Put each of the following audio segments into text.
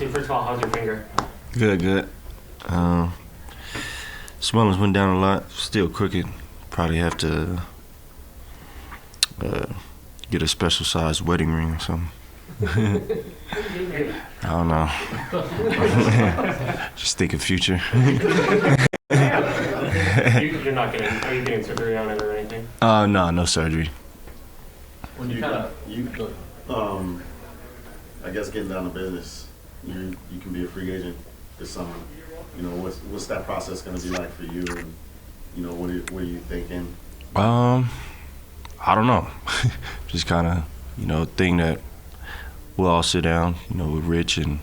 obviously, first of all, how's your finger? Good. Swellings went down a lot. Still crooked. Probably have to get a special sized wedding ring or something. I don't know. Just thinking future. You're not getting. Are you getting surgery on it or anything? No surgery. When I guess getting down to business, you can be a free agent this summer. You know, what's that process going to be like for you? And, you know, what are you thinking? I don't know. Just kind of, thing that we'll all sit down, with Rich and,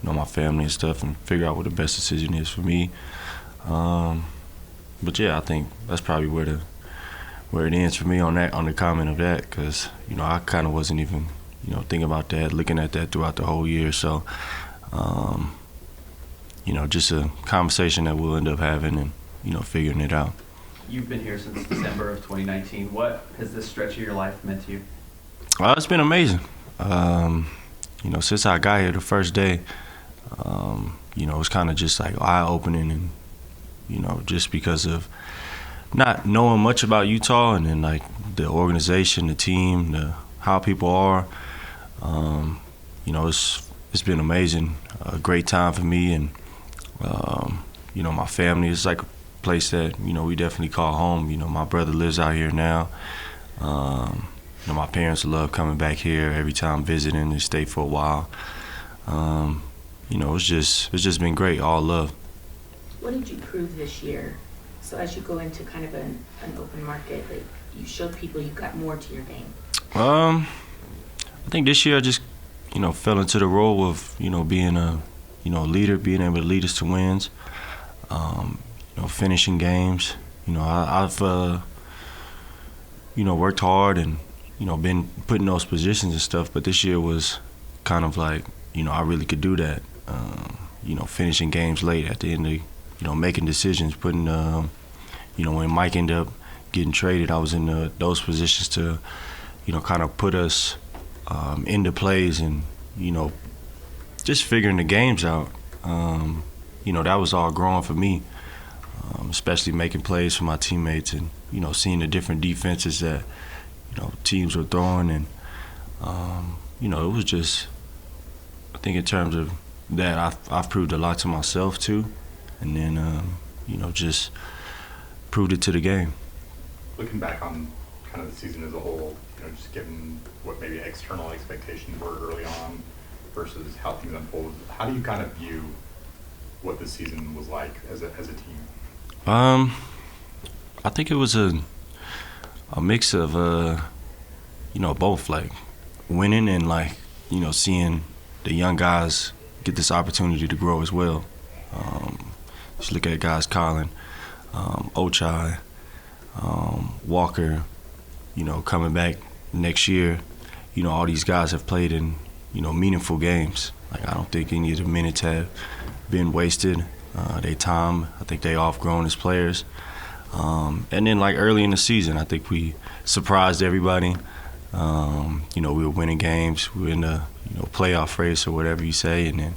my family and stuff and figure out what the best decision is for me. But yeah, I think that's probably where it ends for me on the comment of that, because, I kind of wasn't even, thinking about that, looking at that throughout the whole year. So, just a conversation that we'll end up having and, figuring it out. You've been here since December of 2019. What has this stretch of your life meant to you? It's been amazing. Since I got here the first day, it's kind of just like eye-opening and, just because of not knowing much about Utah and then like the organization, the team, how people are. It's been amazing. A great time for me and, my family. It's like a place that, we definitely call home. My brother lives out here now. My parents love coming back here every time visiting. They stay for a while. It's just been great. All love. What did you prove this year? So as you go into kind of an open market, like you showed people you got more to your game. I think this year I just, fell into the role of, being a, leader, being able to lead us to wins, finishing games. I've, worked hard and, been put in those positions and stuff, but this year was kind of like, I really could do that. Finishing games late at the end of, making decisions, putting, when Mike ended up getting traded, I was in those positions to, kind of put us into plays and, just figuring the games out. That was all growing for me, especially making plays for my teammates and, seeing the different defenses that, teams were throwing. And, it was just, I think in terms of that, I've proved a lot to myself too. And then, just proved it to the game. Looking back on kind of the season as a whole, just given what maybe external expectations were early on versus how things unfolded, how do you kind of view what this season was like as a team? I think it was a mix of, both, like winning and like, seeing the young guys get this opportunity to grow as well. Just look at guys, Colin, Ochai, Walker, coming back next year. All these guys have played in, meaningful games. Like, I don't think any of the minutes have been wasted. They time, I think they offgrown as players. And then like early in the season, I think we surprised everybody. We were winning games. We were in the, playoff race or whatever you say. And then,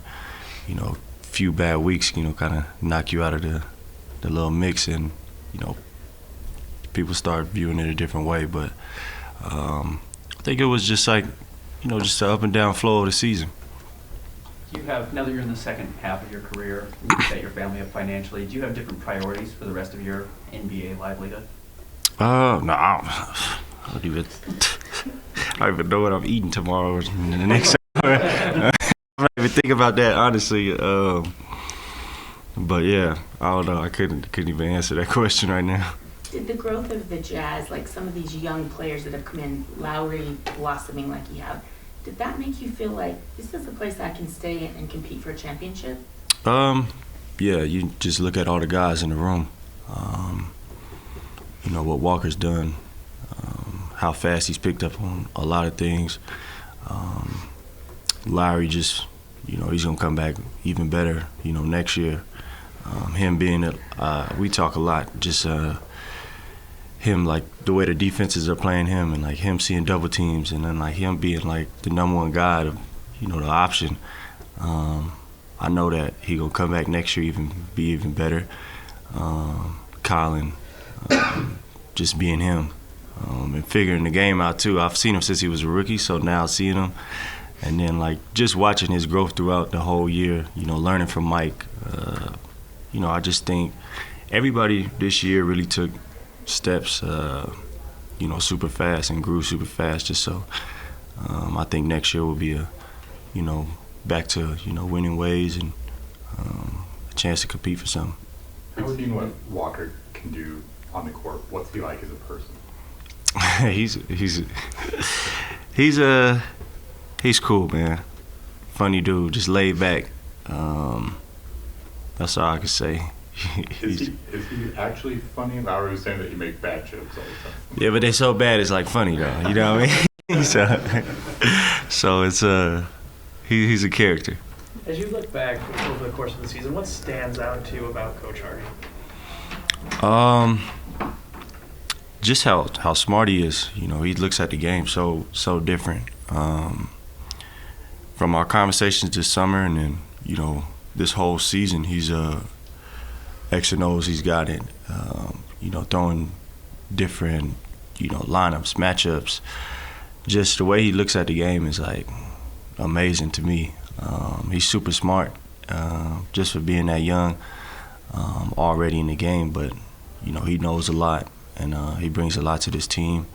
a few bad weeks, kind of knock you out of the little mix and, people start viewing it a different way. But I think it was just like, just the up and down flow of the season. Do you have, now that you're in the second half of your career, you set your family up financially, do you have different priorities for the rest of your NBA livelihood? No, I don't even know what I'm eating tomorrow or the next hour. I don't even think about that, honestly. But yeah, I don't know. I couldn't even answer that question right now. Did the growth of the Jazz, like some of these young players that have come in, Lowry blossoming like you have, did that make you feel like this is a place I can stay and compete for a championship? Yeah, you just look at all the guys in the room. What Walker's done, how fast he's picked up on a lot of things. Lowry just, he's gonna come back even better, next year. Him being, we talk a lot, just him, like the way the defenses are playing him and like him seeing double teams and then like him being like the number one guy, the option. I know that he gonna come back next year be even better. Colin, just being him, and figuring the game out too. I've seen him since he was a rookie, so now seeing him, and then like just watching his growth throughout the whole year. Learning from Mike. I just think everybody this year really took steps, super fast and grew super fast. Just so I think next year will be back to winning ways and a chance to compete for something. I've seen what Walker can do on the court. What's he like as a person? he's cool, man. Funny dude, just laid back. That's all I can say. Is he actually funny? I was saying that you make bad jokes all the time. Yeah, but they're so bad it's like funny though. You know what I mean? so it's he's a character. As you look back over the course of the season, what stands out to you about Coach Hardy? Just how smart he is. He looks at the game so different. From our conversations this summer and then this whole season, he's X and O's. He's got it. Throwing different lineups, matchups. Just the way he looks at the game is like amazing to me. He's super smart, just for being that young, already in the game. But he knows a lot, and he brings a lot to this team.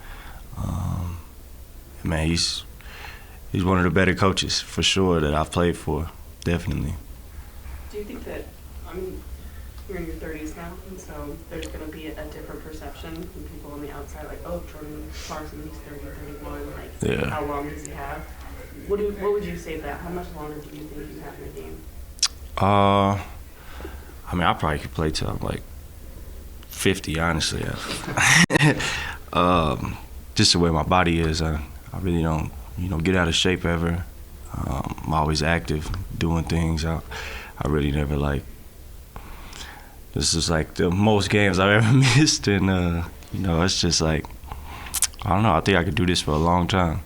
Man, he's one of the better coaches for sure that I've played for, definitely. Do you think that, you're in your 30s now, and so there's going to be a different perception from people on the outside, like, oh, Jordan Clarkson, he's 30, 31, like, Yeah. How long does he have? What would you say to that? How much longer do you think you have in the game? I probably could play till I'm like 50, honestly. Just the way my body is, I really don't, get out of shape ever. I'm always active, doing things. I really never this is like the most games I've ever missed, and it's just like, I don't know. I think I could do this for a long time.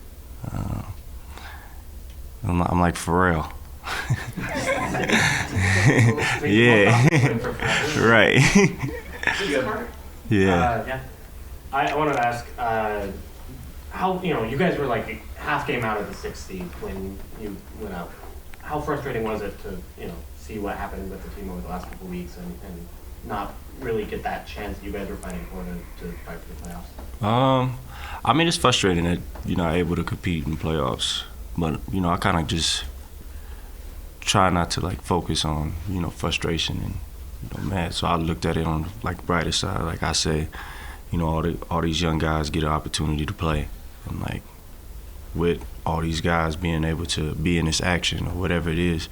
I'm like Pharrell. Yeah. Right. Yeah. I wanted to ask how you guys were like half game out of the 6th seed when you went out. How frustrating was it to see what happened with the team over the last couple of weeks and not really get that chance that you guys were fighting for to fight for the playoffs? It's frustrating that you're not able to compete in playoffs, but I kind of just try not to focus on frustration and mad. So I looked at it on brighter side. Like I say, all these young guys get an opportunity to play, and with all these guys being able to be in this action or whatever it is,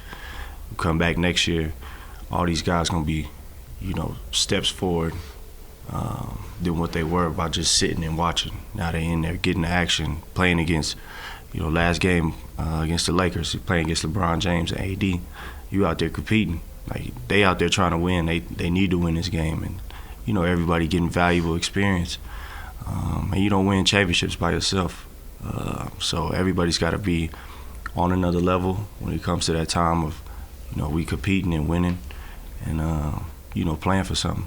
come back next year, all these guys gonna be, steps forward than what they were by just sitting and watching. Now they're in there getting the action, playing against, last game against the Lakers, playing against LeBron James and AD. You out there competing. They out there trying to win. They need to win this game, and everybody getting valuable experience. And you don't win championships by yourself. So everybody's got to be on another level when it comes to that time of, we competing and winning and, playing for something.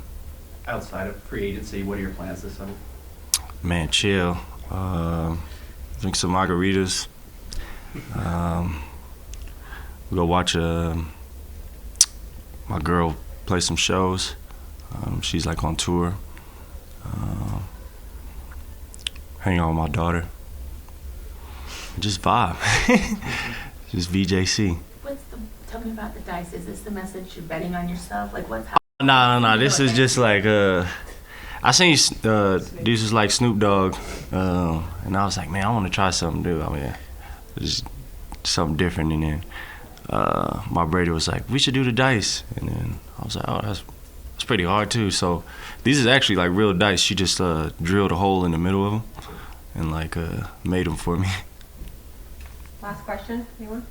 Outside of free agency, what are your plans this summer? Man, chill. Drink some margaritas. We go watch my girl play some shows. She's on tour. Hang out with my daughter. Just vibe. Just VJC. Tell me about the dice. Is this the message you're betting on yourself? What's happening? No. This is just I seen this is like Snoop Dogg, and I was like, man, I want to try something new. Just something different. And then my Brady was like, we should do the dice. And then I was like, oh, that's pretty hard too. So these is actually real dice. She just drilled a hole in the middle of them and made them for me. Last question, anyone?